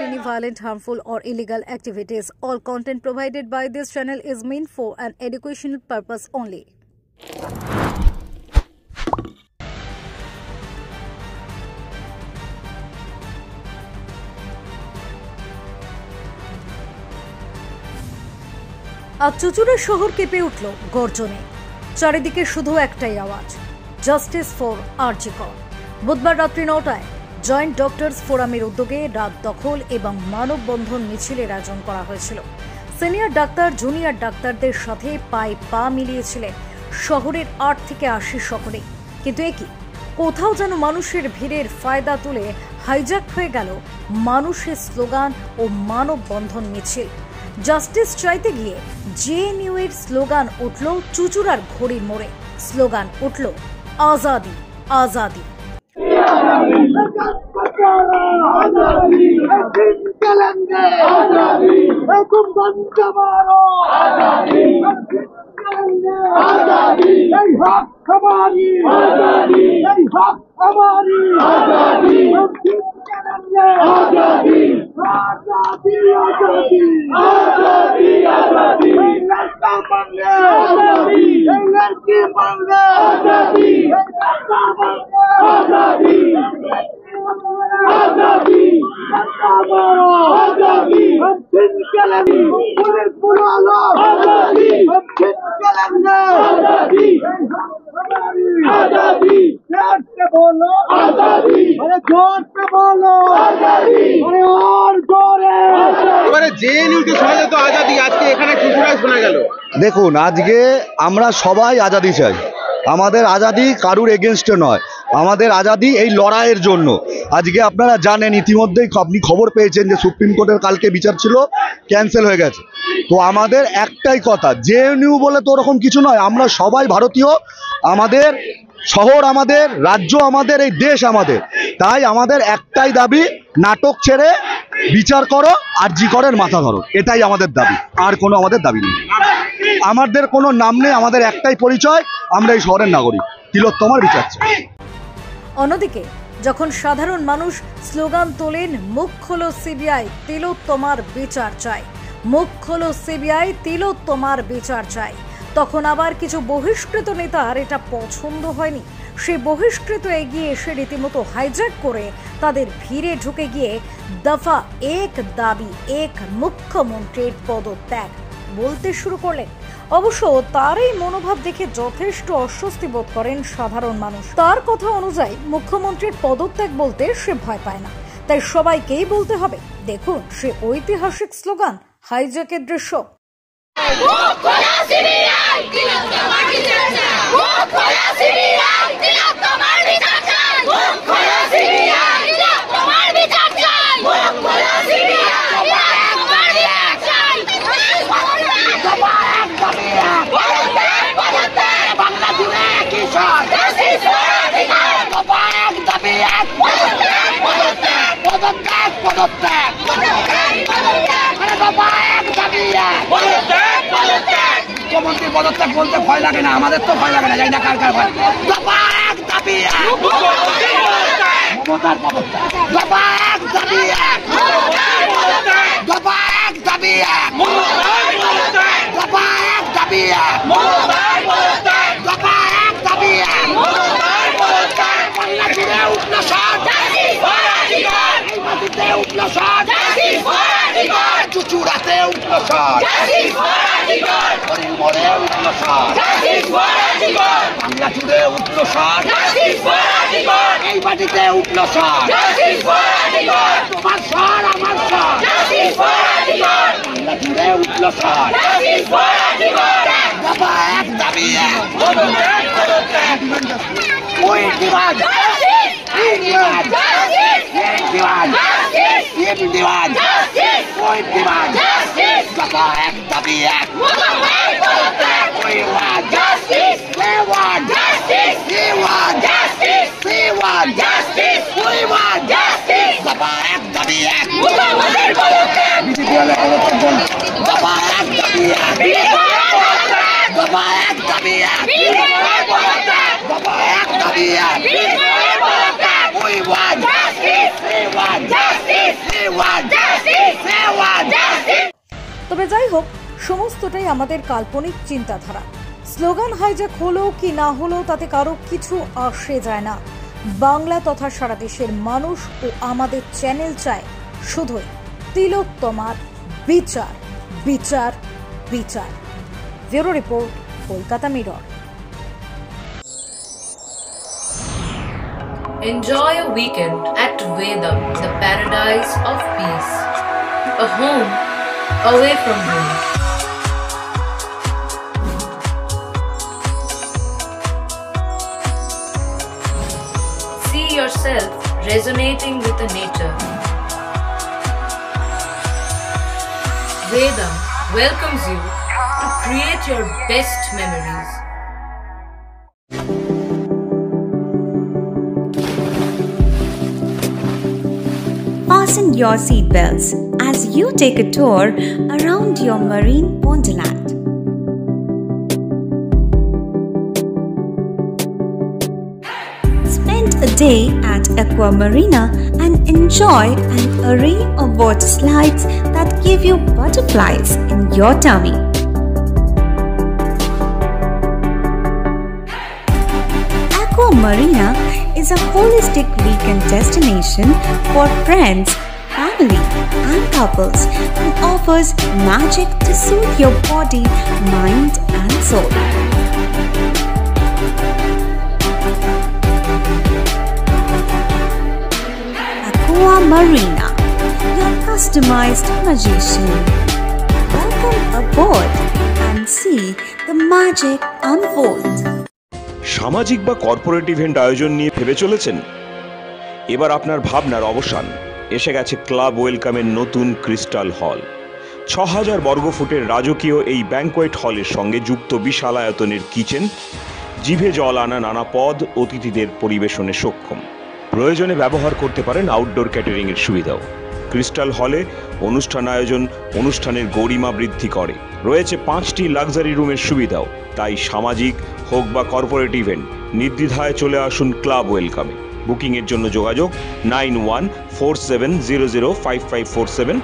Any violent, harmful or illegal activities. All content provided by this channel is meant for an educational purpose only. আজ চুচুড়া শহর কেঁপে উঠল গর্জনে। চারিদিকে শুধু একটাই আওয়াজ, জাস্টিস ফর আরজি কর। বুধবার রাত্রি 9টায় জয়েন্ট ডক্টরস ফোরামের উদ্যোগে রাত দখল এবং মানববন্ধন মিছিলের আয়োজন করা হয়েছিল। সিনিয়র ডাক্তার জুনিয়র ডাক্তারদের সাথে পায়ে পা মিলিয়েছিলেন শহরের 8 থেকে 80 সকলেই। কিন্তু একই কোথাও যেন মানুষের ভিড়ের ফায়দা তুলে হাইজ্যাক হয়ে গেল মানুষের স্লোগান ও মানববন্ধন মিছিল। জাস্টিস চাইতে গিয়ে জেএনইউ এর স্লোগান উঠল চুচুড়ার ঘড়ির মোড়ে। স্লোগান উঠল আজাদি আজাদি। দেখুন, আজকে আমরা সবাই আজাদি চাই। আমাদের আজাদি কারুর এগেনস্টে নয়, আমাদের আজাদি এই লড়াইয়ের জন্য। আজকে আপনারা জানেন, ইতিমধ্যেই আপনি খবর পেয়েছেন যে সুপ্রিম কোর্টের কালকে বিচার ছিল, ক্যান্সেল হয়ে গেছে। তো আমাদের একটাই কথা, জেএনইউ বলে তো ওরকম কিছু নয়, আমরা সবাই ভারতীয়। আমাদের শহর আমাদের, রাজ্য আমাদের, এই দেশ আমাদের। তাই আমাদের একটাই দাবি, নাটক ছেড়ে বিচার করো, আরজি করের মাথা ধরো। এটাই আমাদের দাবি, আর কোনো আমাদের দাবি নেই। আমাদের কোনো নাম নেই, আমাদের একটাই পরিচয়, আমরা এই শহরের নাগরিক। তিলোত্তমার বিচার চাই। অন্যদিকে যখন সাধারণ মানুষ স্লোগান তোলেন মুখ খোলো সিবিআই, তিলোত্তমার বিচার চাই, মুখ খোলো সিবিআই, তিলোত্তমার বিচার চাই, তখন আবার কিছু বহিষ্কৃত নেতার এটা পছন্দ হয়নি। সেই বহিষ্কৃত এগিয়ে এসে রীতিমতো হাইজ্যাক করে তাদের ভিড়ে ঢুকে গিয়ে দফা এক দাবি এক, মুখ্যমন্ত্রীর পদত্যাগ বলতে শুরু করলেন। অবশ্য তার এই মনোভাব দেখে যথেষ্ট অস্বস্তি বোধ করেন সাধারণ মানুষ। তার কথা অনুযায়ী মুখ্যমন্ত্রীর পদত্যাগ বলতে সে ভয় পায় না, তাই সবাইকেই বলতে হবে। দেখুন সে ঐতিহাসিক স্লোগান, হাইজ্যাকের দৃশ্য। মুখ্যমন্ত্রী পদত্যাগ বলতে ভয় লাগে না, আমাদের তো ভয় লাগে না, যাই না কার কার ভয়। মমতার পদত্যাগ, দফা এক দাবি এক, দফা এক দাবি এক, দফা এক দাবি এক, দফা এক দাবি এক। বাংলা জুড়ে উঠল ষড়, এই মাটিতে উঠল ষড়, চুচুড়াতে উঠল ষড়, হরিমরে উঠল ষড়, বাংলা জুড়ে উঠল ষড়, এই মাটিতে উঠল ষড়। তোমার ষড় আমার ষড়, বাংলা জুড়ে উঠল ষড়। দফা এক দাবি এক, ওই ডিমান্ড, এই ডিমান্ড, এই ডিমান্ড, এই ডিমান্ড, ওই ডিমান্ড, দফা এক দাবি এক We want justice. We want justice. We want justice. We want justice. We want justice. দফা এক দাবি এক বিজেপি হলে পদত্যাগ দফা এক দাবি এক দফা এক দাবি এক দফা এক দাবি এক We want justice. We want justice. We want justice. We want justice. তবে যাই হোক, সমস্তটাই আমাদের কাল্পনিক চিন্তাধারা। স্লোগান হাইজ্যাক হলো কি না হলো তাতে কারো কিছু আসে যায় না। বাংলা তথা সারা দেশের মানুষ ও আমাদের চ্যানেল চায় শুধুই তিলোত্তমার বিচার, বিচার, বিচার। Bureau report, Kolkata mirror. Enjoy a weekend at Vedam, the paradise of peace. A home away from home. See yourself resonating with the nature. Vedam welcomes you to create your best memories. Fasten your seatbelts as you take a tour around your marine wonderland. Spend a day at Aqua Marina and enjoy an array of water slides that give you butterflies in your tummy. Aqua Marina is a holistic weekend destination for friends, family, and couples and offers magic to soothe your body, mind, and soul. Aqua Marina, your customized magician. Welcome aboard and see the magic unfold. সামাজিক বা corporate event আয়োজন নিয়ে ভেবে চলেছেন? এবার আপনার ভাবনার অবসান। এসে গেছে ক্লাব ওয়েলকামের নতুন ক্রিস্টাল হল। ৬,০০০ বর্গফুটের রাজকীয় এই ব্যাংকোয়েট হলের সঙ্গে যুক্ত বিশাল আয়তনের কিচেন, জিভে জল আনা নানা পদ অতিথিদের পরিবেশনে সক্ষম। প্রয়োজনে ব্যবহার করতে পারেন আউটডোর ক্যাটারিংয়ের সুবিধাও। ক্রিস্টাল হলে অনুষ্ঠান আয়োজন অনুষ্ঠানের গরিমা বৃদ্ধি করে। রয়েছে ৫টি লাক্সারি রুমের সুবিধাও। তাই সামাজিক হোক বা কর্পোরেট ইভেন্ট নির্দ্বিধায় চলে আসুন ক্লাব ওয়েলকামে। বুকিংয়ের জন্য যোগাযোগ 9147005547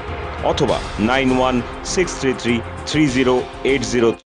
অথবা 9163333080।